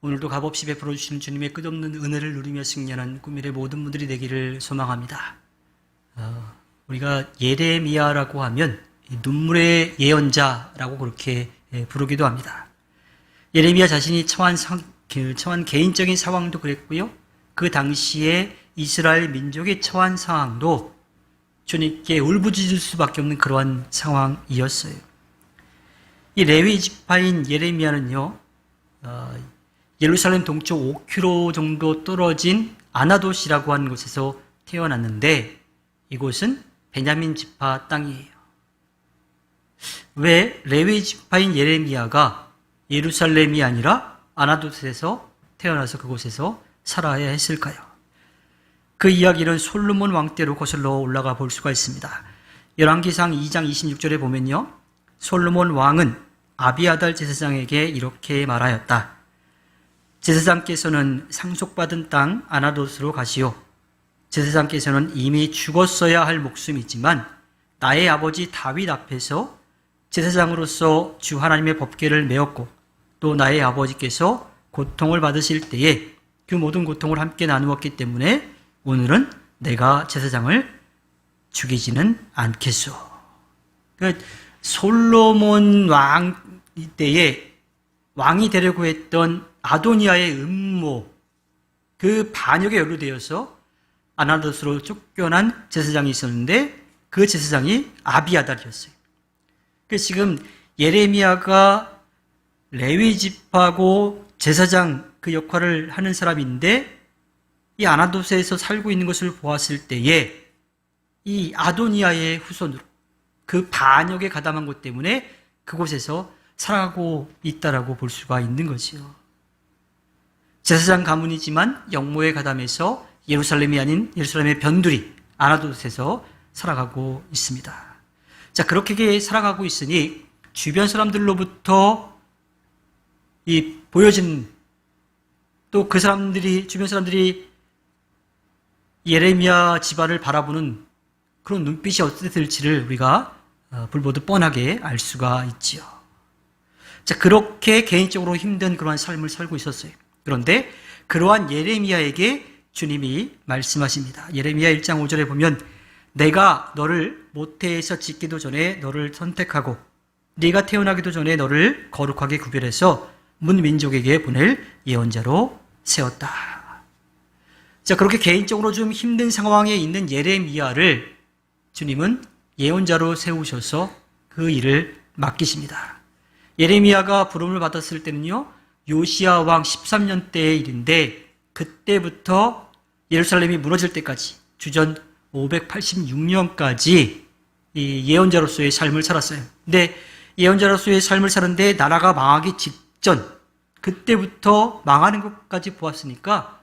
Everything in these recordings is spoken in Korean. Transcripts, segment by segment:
오늘도 값없이 베풀어 주시는 주님의 끝없는 은혜를 누리며 승리하는 꿈일의 모든 분들이 되기를 소망합니다. 우리가 예레미야라고 하면 눈물의 예언자라고 그렇게 부르기도 합니다. 예레미야 자신이 처한 개인적인 상황도 그랬고요. 그 당시에 이스라엘 민족이 처한 상황도 주님께 울부짖을 수밖에 없는 그러한 상황이었어요. 이 레위 지파인 예레미야는요, 예루살렘 동쪽 5km 정도 떨어진 아나돗이라고 하는 곳에서 태어났는데 이곳은 베냐민 지파 땅이에요. 왜 레위 지파인 예레미야가 예루살렘이 아니라 아나돗에서 태어나서 그곳에서 살아야 했을까요? 그 이야기는 솔로몬 왕 때로 거슬러 올라가 볼 수가 있습니다. 열왕기상 2장 26절에 보면요, 솔로몬 왕은 아비아달 제사장에게 이렇게 말하였다. 제사장께서는 상속받은 땅 아나돗으로 가시오. 제사장께서는 이미 죽었어야 할 목숨이지만 나의 아버지 다윗 앞에서 제사장으로서 주 하나님의 법궤를 메었고 또 나의 아버지께서 고통을 받으실 때에 그 모든 고통을 함께 나누었기 때문에 오늘은 내가 제사장을 죽이지는 않겠소. 그러니까 솔로몬 왕 때에 왕이 되려고 했던 아도니아의 음모, 그 반역에 연루되어서 아나돗으로 쫓겨난 제사장이 있었는데 그 제사장이 아비아달이었어요. 그래서 지금 예레미야가 레위 지파고 제사장 그 역할을 하는 사람인데 이 아나돗에서 살고 있는 것을 보았을 때에 이 아도니아의 후손으로 그 반역에 가담한 것 때문에 그곳에서 살아가고 있다라고 볼 수가 있는 거지요. 제사장 가문이지만 영모에 가담해서 예루살렘이 아닌 예루살렘의 변두리 아나돗에서 살아가고 있습니다. 자, 그렇게 살아가고 있으니 주변 사람들로부터 이 보여진 또 그 사람들이 주변 사람들이 예레미야 집안을 바라보는 그런 눈빛이 어떻게 될지를 우리가 불보듯 뻔하게 알 수가 있지요. 자, 그렇게 개인적으로 힘든 그러한 삶을 살고 있었어요. 그런데 그러한 예레미야에게 주님이 말씀하십니다. 예레미야 1장 5절에 보면 내가 너를 모태에서 짓기도 전에 너를 선택하고 네가 태어나기도 전에 너를 거룩하게 구별해서 문민족에게 보낼 예언자로 세웠다. 자, 그렇게 개인적으로 좀 힘든 상황에 있는 예레미야를 주님은 예언자로 세우셔서 그 일을 맡기십니다. 예레미야가 부름을 받았을 때는요, 요시야 왕 13년 때의 일인데 그때부터 예루살렘이 무너질 때까지 주전 586년까지 이 예언자로서의 삶을 살았어요. 근데 예언자로서의 삶을 사는데 나라가 망하기 직전, 그때부터 망하는 것까지 보았으니까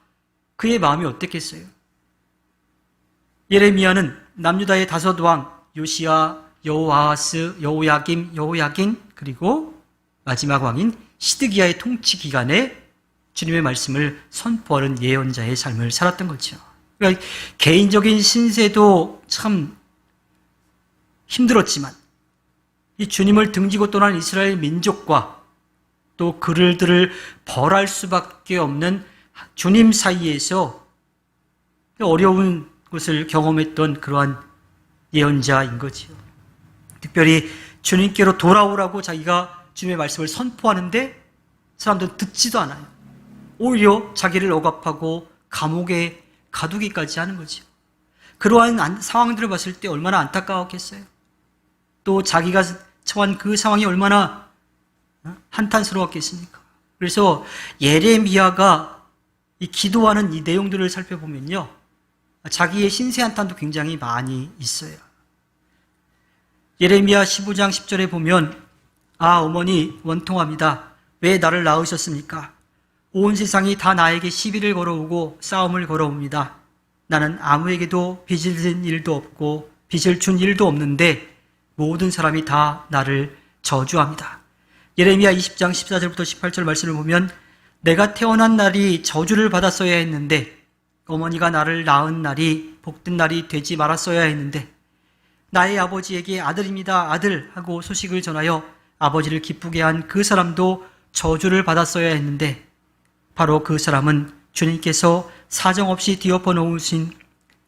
그의 마음이 어땠겠어요? 예레미야는 남유다의 5왕 요시야, 여호아하스, 여호야김, 여호야긴 그리고 마지막 왕인 시드기야의 통치 기간에 주님의 말씀을 선포하는 예언자의 삶을 살았던 거죠. 그러니까 개인적인 신세도 참 힘들었지만 이 주님을 등지고 떠난 이스라엘 민족과 또 그들을 벌할 수밖에 없는 주님 사이에서 어려운 것을 경험했던 그러한 예언자인 거지요. 특별히 주님께로 돌아오라고 자기가 주님의 말씀을 선포하는데 사람들은 듣지도 않아요. 오히려 자기를 억압하고 감옥에 가두기까지 하는 거죠. 그러한 상황들을 봤을 때 얼마나 안타까웠겠어요. 또 자기가 처한 그 상황이 얼마나 한탄스러웠겠습니까? 그래서 예레미야가 이 기도하는 이 내용들을 살펴보면요, 자기의 신세 한탄도 굉장히 많이 있어요. 예레미야 15장 10절에 보면 아 어머니 원통합니다. 왜 나를 낳으셨습니까? 온 세상이 다 나에게 시비를 걸어오고 싸움을 걸어옵니다. 나는 아무에게도 빚을 진 일도 없고 빚을 준 일도 없는데 모든 사람이 다 나를 저주합니다. 예레미야 20장 14절부터 18절 말씀을 보면 내가 태어난 날이 저주를 받았어야 했는데 어머니가 나를 낳은 날이 복된 날이 되지 말았어야 했는데 나의 아버지에게 아들입니다 아들 하고 소식을 전하여 아버지를 기쁘게 한 그 사람도 저주를 받았어야 했는데 바로 그 사람은 주님께서 사정없이 뒤엎어 놓으신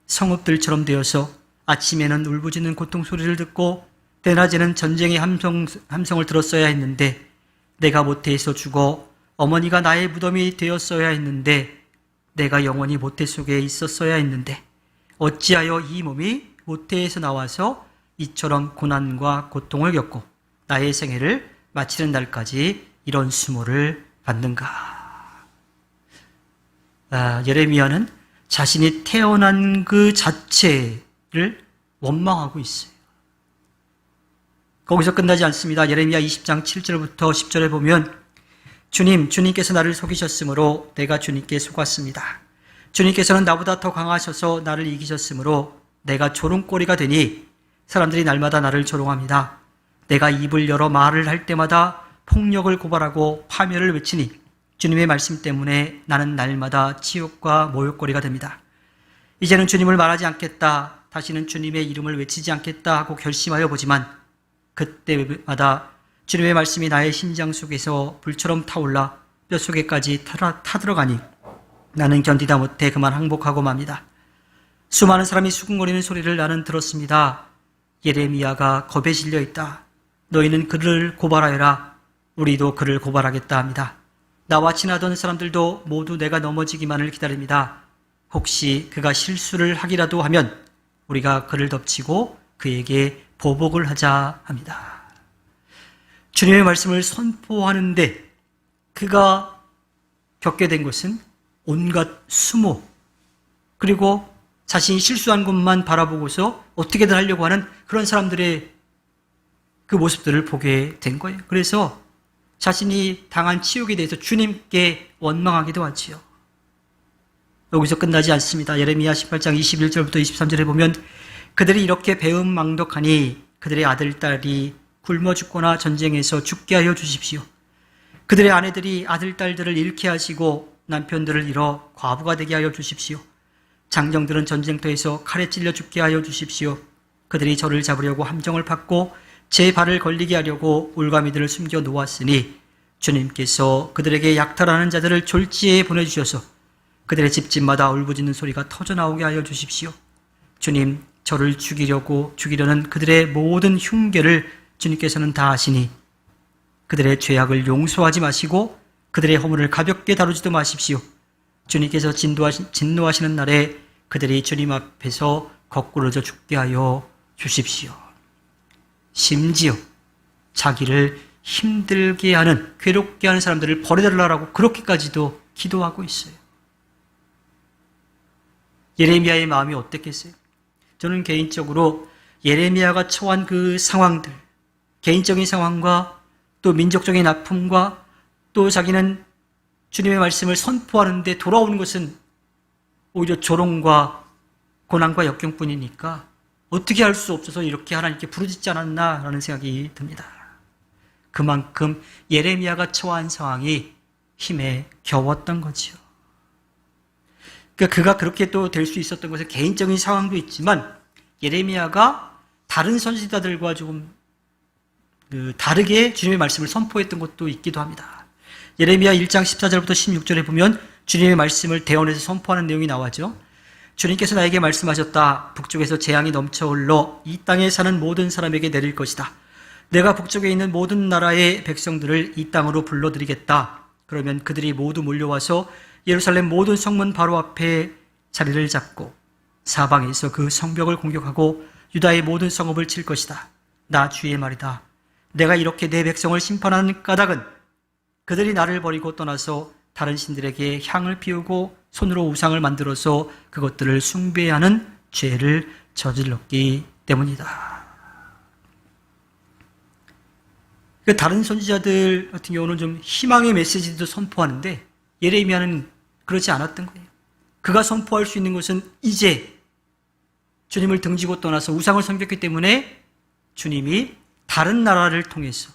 성읍들처럼 되어서 아침에는 울부짖는 고통 소리를 듣고 때낮에는 전쟁의 함성을 들었어야 했는데, 내가 모태에서 죽어 어머니가 나의 무덤이 되었어야 했는데, 내가 영원히 모태 속에 있었어야 했는데, 어찌하여 이 몸이 모태에서 나와서 이처럼 고난과 고통을 겪고 나의 생애를 마치는 날까지 이런 수모를 받는가. 예레미야는 자신이 태어난 그 자체를 원망하고 있어요. 거기서 끝나지 않습니다. 예레미야 20장 7절부터 10절에 보면, 주님께서 나를 속이셨으므로 내가 주님께 속았습니다. 주님께서는 나보다 더 강하셔서 나를 이기셨으므로 내가 조롱거리가 되니 사람들이 날마다 나를 조롱합니다. 내가 입을 열어 말을 할 때마다 폭력을 고발하고 파멸을 외치니 주님의 말씀 때문에 나는 날마다 치욕과 모욕거리가 됩니다. 이제는 주님을 말하지 않겠다, 다시는 주님의 이름을 외치지 않겠다 하고 결심하여 보지만, 그때마다 주님의 말씀이 나의 심장 속에서 불처럼 타올라 뼛속에까지 타들어가니 나는 견디다 못해 그만 항복하고 맙니다. 수많은 사람이 수군거리는 소리를 나는 들었습니다. 예레미야가 겁에 질려 있다. 너희는 그를 고발하여라. 우리도 그를 고발하겠다 합니다. 나와 친하던 사람들도 모두 내가 넘어지기만을 기다립니다. 혹시 그가 실수를 하기라도 하면 우리가 그를 덮치고 그에게 보복을 하자 합니다. 주님의 말씀을 선포하는데 그가 겪게 된 것은 온갖 수모, 그리고 자신이 실수한 것만 바라보고서 어떻게든 하려고 하는 그런 사람들의 그 모습들을 보게 된 거예요. 그래서 자신이 당한 치욕에 대해서 주님께 원망하기도 하지요. 여기서 끝나지 않습니다. 예레미야 18장 21절부터 23절에 보면, 그들이 이렇게 배은망덕하니 그들의 아들, 딸이 굶어 죽거나 전쟁에서 죽게 하여 주십시오. 그들의 아내들이 아들, 딸들을 잃게 하시고 남편들을 잃어 과부가 되게 하여 주십시오. 장정들은 전쟁터에서 칼에 찔려 죽게 하여 주십시오. 그들이 저를 잡으려고 함정을 팠고 제 발을 걸리게 하려고 올가미들을 숨겨 놓았으니 주님께서 그들에게 약탈하는 자들을 졸지에 보내주셔서 그들의 집집마다 울부짖는 소리가 터져나오게 하여 주십시오. 주님, 저를 죽이려는 그들의 모든 흉계를 주님께서는 다 아시니 그들의 죄악을 용서하지 마시고 그들의 허물을 가볍게 다루지도 마십시오. 주님께서 진노하시는 날에 그들이 주님 앞에서 거꾸러져 죽게 하여 주십시오. 심지어 자기를 힘들게 하는, 괴롭게 하는 사람들을 버려달라고 그렇게까지도 기도하고 있어요. 예레미야의 마음이 어땠겠어요? 저는 개인적으로 예레미야가 처한 그 상황들, 개인적인 상황과 또 민족적인 아픔과 또 자기는 주님의 말씀을 선포하는데 돌아오는 것은 오히려 조롱과 고난과 역경뿐이니까 어떻게 할 수 없어서 이렇게 하나님께 부르짖지 않았나라는 생각이 듭니다. 그만큼 예레미야가 처한 상황이 힘에 겨웠던 거지요. 그러니까 그가 그렇게 또 될 수 있었던 것은 개인적인 상황도 있지만 예레미야가 다른 선지자들과 조금 다르게 주님의 말씀을 선포했던 것도 있기도 합니다. 예레미야 1장 14절부터 16절에 보면 주님의 말씀을 대언해서 선포하는 내용이 나와죠. 주님께서 나에게 말씀하셨다. 북쪽에서 재앙이 넘쳐 흘러 이 땅에 사는 모든 사람에게 내릴 것이다. 내가 북쪽에 있는 모든 나라의 백성들을 이 땅으로 불러들이겠다. 그러면 그들이 모두 몰려와서 예루살렘 모든 성문 바로 앞에 자리를 잡고 사방에서 그 성벽을 공격하고 유다의 모든 성읍을 칠 것이다. 나 주의 말이다. 내가 이렇게 내 백성을 심판하는 까닭은 그들이 나를 버리고 떠나서 다른 신들에게 향을 피우고 손으로 우상을 만들어서 그것들을 숭배하는 죄를 저질렀기 때문이다. 다른 선지자들 같은 경우는 좀 희망의 메시지도 선포하는데 예레미야는 그렇지 않았던 거예요. 그가 선포할 수 있는 것은 이제 주님을 등지고 떠나서 우상을 섬겼기 때문에 주님이 다른 나라를 통해서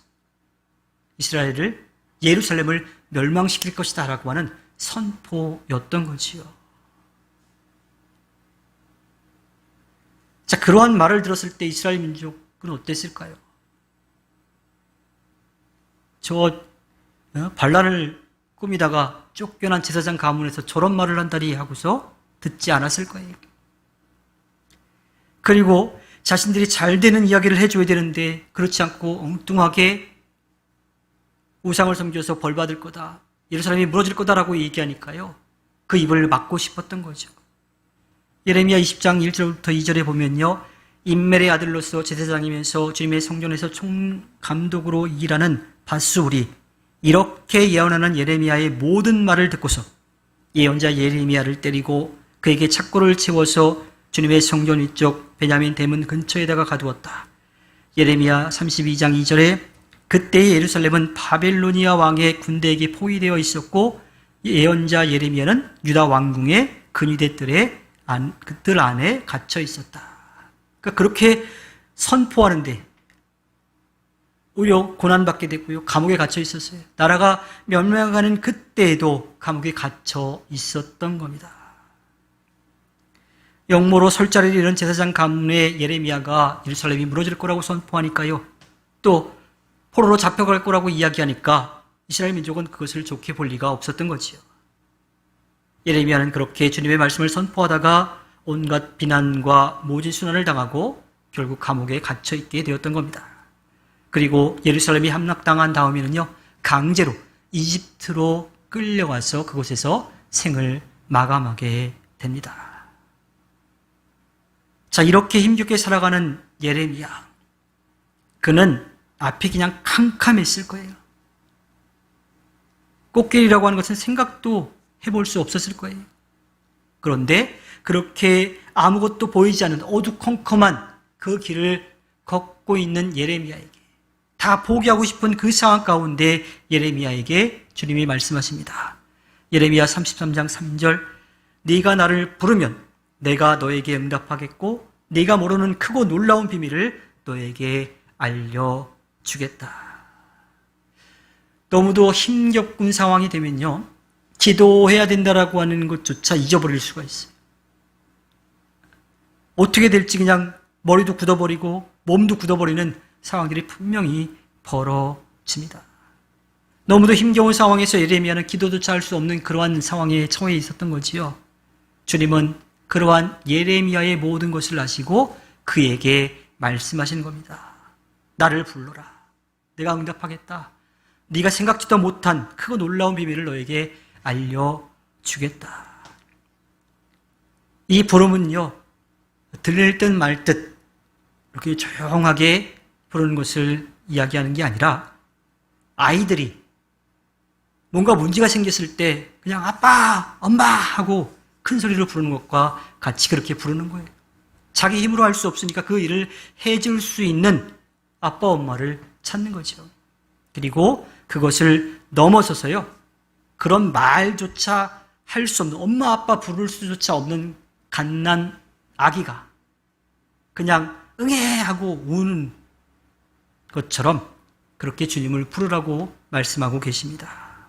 이스라엘을, 예루살렘을 멸망시킬 것이다 라고 하는 선포였던 거지요. 자, 그러한 말을 들었을 때 이스라엘 민족은 어땠을까요? 저 반란을 꾸미다가 쫓겨난 제사장 가문에서 저런 말을 한다리 하고서 듣지 않았을 거예요. 그리고 자신들이 잘 되는 이야기를 해줘야 되는데 그렇지 않고 엉뚱하게 우상을 섬겨서 벌받을 거다, 예루살렘이 무너질 거다라고 얘기하니까요, 그 입을 막고 싶었던 거죠. 예레미야 20장 1절부터 2절에 보면요, 임멜의 아들로서 제사장이면서 주님의 성전에서 총감독으로 일하는 바수울이 이렇게 예언하는 예레미야의 모든 말을 듣고서 예언자 예레미야를 때리고 그에게 착고를 채워서 주님의 성전 위쪽 베냐민 대문 근처에다가 가두었다. 예레미야 32장 2절에 그때의 예루살렘은 바벨로니아 왕의 군대에게 포위되어 있었고 예언자 예레미야는 유다 왕궁의 근위대 뜰 안에 갇혀 있었다. 그러니까 그렇게 선포하는데 오히려 고난받게 됐고요, 감옥에 갇혀 있었어요. 나라가 멸망하는 그때에도 감옥에 갇혀 있었던 겁니다. 영모로 설자를 잃은 제사장 가문의 예레미야가 예루살렘이 무너질 거라고 선포하니까요, 또 포로로 잡혀갈 거라고 이야기하니까 이스라엘 민족은 그것을 좋게 볼 리가 없었던 거지요. 예레미야는 그렇게 주님의 말씀을 선포하다가 온갖 비난과 모진 순환을 당하고 결국 감옥에 갇혀 있게 되었던 겁니다. 그리고 예루살렘이 함락당한 다음에는요, 강제로 이집트로 끌려와서 그곳에서 생을 마감하게 됩니다. 자, 이렇게 힘겹게 살아가는 예레미야, 그는 앞이 그냥 캄캄했을 거예요. 꽃길이라고 하는 것은 생각도 해볼 수 없었을 거예요. 그런데 그렇게 아무것도 보이지 않는 어두컴컴한 그 길을 걷고 있는 예레미야에게, 다 포기하고 싶은 그 상황 가운데 예레미야에게 주님이 말씀하십니다. 예레미야 33장 3절, 네가 나를 부르면 내가 너에게 응답하겠고 네가 모르는 크고 놀라운 비밀을 너에게 알려주겠다. 너무도 힘겹은 상황이 되면요, 기도해야 된다라고 하는 것조차 잊어버릴 수가 있어요. 어떻게 될지 그냥 머리도 굳어버리고 몸도 굳어버리는 상황들이 분명히 벌어집니다. 너무도 힘겨운 상황에서 예레미야는 기도조차 할 수 없는 그러한 상황에 처해 있었던 거지요. 주님은 그러한 예레미야의 모든 것을 아시고 그에게 말씀하시는 겁니다. 나를 불러라. 내가 응답하겠다. 네가 생각지도 못한 크고 놀라운 비밀을 너에게 알려주겠다. 이 부름은요, 들릴 듯 말 듯 이렇게 조용하게 부르는 것을 이야기하는 게 아니라 아이들이 뭔가 문제가 생겼을 때 그냥 아빠, 엄마 하고 큰 소리로 부르는 것과 같이 그렇게 부르는 거예요. 자기 힘으로 할 수 없으니까 그 일을 해줄 수 있는 아빠, 엄마를 찾는 거죠. 그리고 그것을 넘어서서요, 그런 말조차 할 수 없는, 엄마, 아빠 부를 수조차 없는 갓난 아기가 그냥 응애 하고 우는 것처럼 그렇게 주님을 부르라고 말씀하고 계십니다.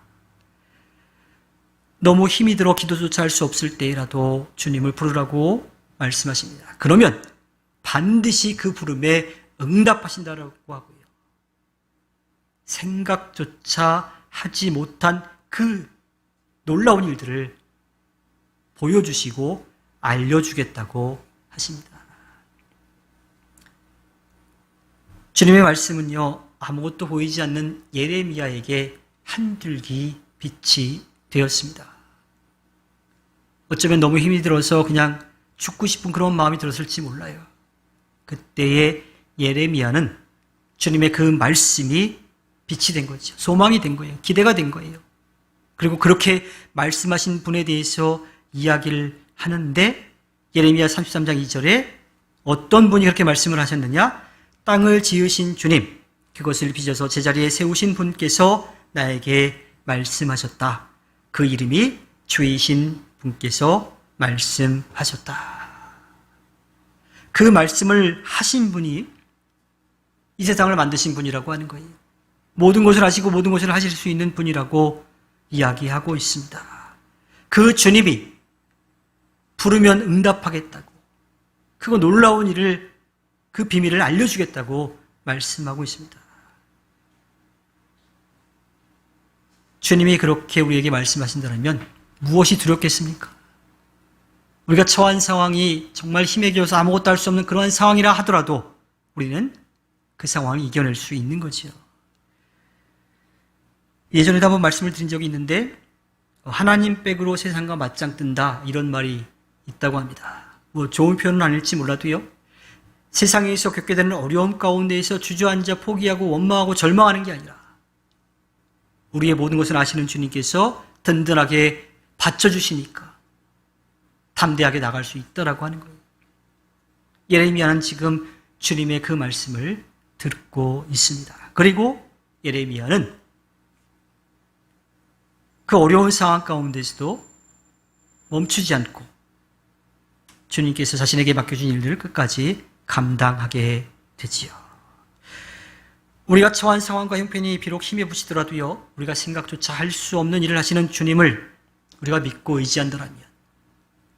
너무 힘이 들어 기도조차 할 수 없을 때라도 주님을 부르라고 말씀하십니다. 그러면 반드시 그 부름에 응답하신다라고 하고요, 생각조차 하지 못한 그 놀라운 일들을 보여주시고 알려주겠다고 하십니다. 주님의 말씀은요, 아무것도 보이지 않는 예레미야에게 한줄기 빛이 되었습니다. 어쩌면 너무 힘이 들어서 그냥 죽고 싶은 그런 마음이 들었을지 몰라요. 그때의 예레미야는 주님의 그 말씀이 빛이 된 거죠. 소망이 된 거예요. 기대가 된 거예요. 그리고 그렇게 말씀하신 분에 대해서 이야기를 하는데 예레미야 33장 2절에 어떤 분이 그렇게 말씀을 하셨느냐? 땅을 지으신 주님, 그것을 빚어서 제자리에 세우신 분께서 나에게 말씀하셨다. 그 이름이 주이신 분께서 말씀하셨다. 그 말씀을 하신 분이 이 세상을 만드신 분이라고 하는 거예요. 모든 것을 아시고 모든 것을 하실 수 있는 분이라고 이야기하고 있습니다. 그 주님이 부르면 응답하겠다고, 그거 놀라운 일을, 그 비밀을 알려주겠다고 말씀하고 있습니다. 주님이 그렇게 우리에게 말씀하신다면 무엇이 두렵겠습니까? 우리가 처한 상황이 정말 힘에 겨워서 아무것도 할 수 없는 그러한 상황이라 하더라도 우리는 그 상황을 이겨낼 수 있는 거지요. 예전에도 한번 말씀을 드린 적이 있는데 하나님 백으로 세상과 맞짱 뜬다 이런 말이 있다고 합니다. 뭐 좋은 표현은 아닐지 몰라도요. 세상에서 겪게 되는 어려움 가운데에서 주저앉아 포기하고 원망하고 절망하는 게 아니라 우리의 모든 것을 아시는 주님께서 든든하게 받쳐주시니까 담대하게 나갈 수 있다라고 하는 거예요. 예레미야는 지금 주님의 그 말씀을 듣고 있습니다. 그리고 예레미야는 그 어려운 상황 가운데서도 멈추지 않고 주님께서 자신에게 맡겨준 일들을 끝까지 감당하게 되지요. 우리가 처한 상황과 형편이 비록 힘에 부치더라도요, 우리가 생각조차 할 수 없는 일을 하시는 주님을 우리가 믿고 의지한다면,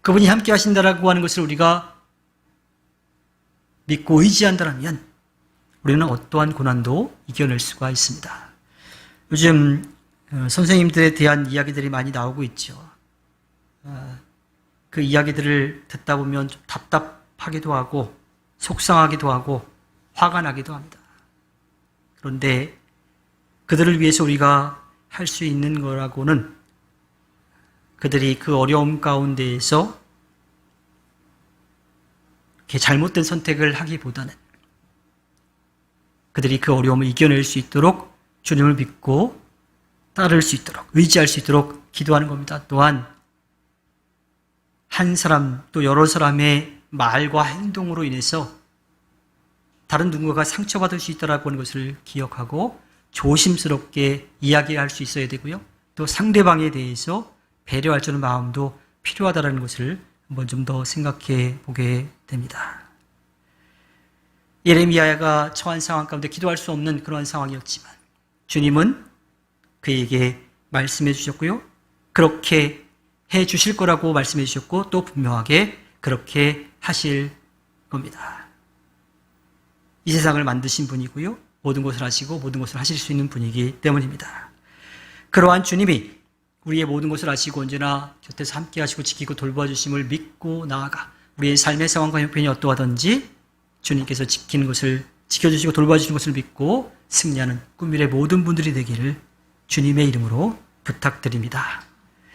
그분이 함께 하신다라고 하는 것을 우리가 믿고 의지한다면 우리는 어떠한 고난도 이겨낼 수가 있습니다. 요즘 선생님들에 대한 이야기들이 많이 나오고 있죠. 그 이야기들을 듣다 보면 좀 답답하기도 하고 속상하기도 하고 화가 나기도 합니다. 그런데 그들을 위해서 우리가 할 수 있는 거라고는 그들이 그 어려움 가운데에서 이렇게 잘못된 선택을 하기보다는 그들이 그 어려움을 이겨낼 수 있도록 주님을 믿고 따를 수 있도록 의지할 수 있도록 기도하는 겁니다. 또한 한 사람 또 여러 사람의 말과 행동으로 인해서 다른 누군가가 상처받을 수 있다라고 하는 것을 기억하고 조심스럽게 이야기할 수 있어야 되고요. 또 상대방에 대해서 배려할 줄 아는 마음도 필요하다는 것을 한번 좀 더 생각해 보게 됩니다. 예레미야가 처한 상황 가운데 기도할 수 없는 그러한 상황이었지만 주님은 그에게 말씀해 주셨고요. 그렇게 해 주실 거라고 말씀해 주셨고 또 분명하게 그렇게 하실 겁니다. 이 세상을 만드신 분이고요. 모든 것을 아시고 모든 것을 하실 수 있는 분이기 때문입니다. 그러한 주님이 우리의 모든 것을 아시고 언제나 곁에서 함께 하시고 지키고 돌봐주심을 믿고 나아가 우리의 삶의 상황과 형편이 어떠하든지 주님께서 지키는 것을 지켜주시고 돌봐주시는 것을 믿고 승리하는 꿈미래 모든 분들이 되기를 주님의 이름으로 부탁드립니다.